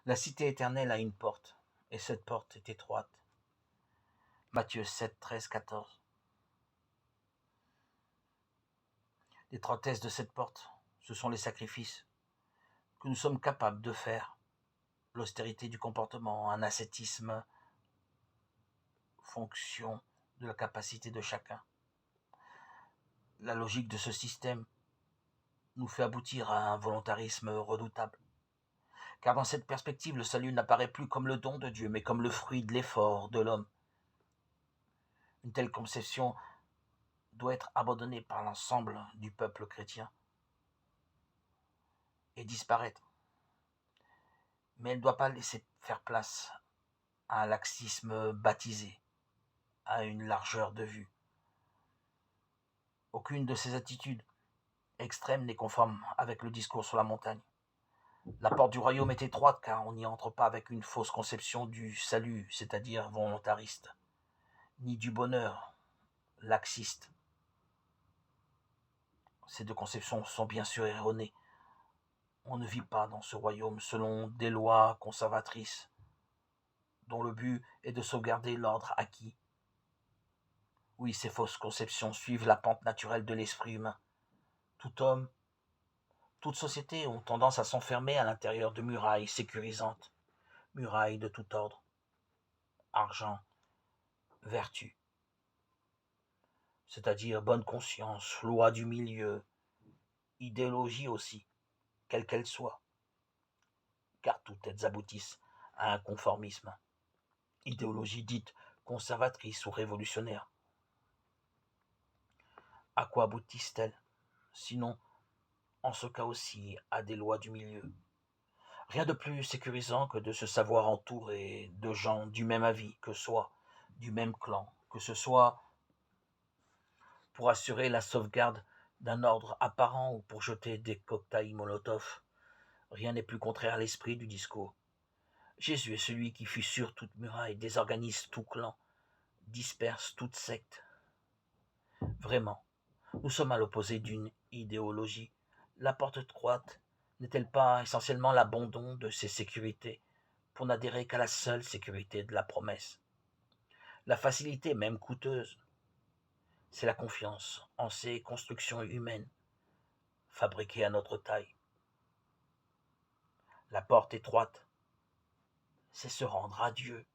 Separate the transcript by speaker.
Speaker 1: La cité éternelle a une porte, et cette porte est étroite. Matthieu 7, 13, 14. L'étroitesse de cette porte, ce sont les sacrifices que nous sommes capables de faire, l'austérité du comportement, un ascétisme, fonction de la capacité de chacun. La logique de ce système nous fait aboutir à un volontarisme redoutable. Car dans cette perspective, le salut n'apparaît plus comme le don de Dieu, mais comme le fruit de l'effort de l'homme. Une telle conception doit être abandonnée par l'ensemble du peuple chrétien et disparaître. Mais elle ne doit pas laisser faire place à un laxisme baptisé, à une largeur de vue. Aucune de ces attitudes extrêmes n'est conforme avec le discours sur la montagne. La porte du royaume est étroite car on n'y entre pas avec une fausse conception du salut, c'est-à-dire volontariste, ni du bonheur, laxiste. Ces deux conceptions sont bien sûr erronées. On ne vit pas dans ce royaume selon des lois conservatrices dont le but est de sauvegarder l'ordre acquis. Oui, ces fausses conceptions suivent la pente naturelle de l'esprit humain. Tout homme, toute société ont tendance à s'enfermer à l'intérieur de murailles sécurisantes, murailles de tout ordre, argent, vertu, c'est-à-dire bonne conscience, loi du milieu, idéologie aussi, quelle qu'elle soit, car toutes elles aboutissent à un conformisme. Idéologie dite conservatrice ou révolutionnaire. À quoi aboutissent-elles? Sinon, en ce cas aussi, à des lois du milieu. Rien de plus sécurisant que de se savoir entouré de gens du même avis que soi, du même clan, que ce soit pour assurer la sauvegarde d'un ordre apparent ou pour jeter des cocktails Molotov. Rien n'est plus contraire à l'esprit du discours. Jésus est celui qui fut sur toute muraille, désorganise tout clan, disperse toute secte. Vraiment, nous sommes à l'opposé d'une idéologie. La porte étroite n'est-elle pas essentiellement l'abandon de ses sécurités pour n'adhérer qu'à la seule sécurité de la promesse? La facilité, même coûteuse, c'est la confiance en ces constructions humaines, fabriquées à notre taille. La porte étroite, c'est se rendre à Dieu.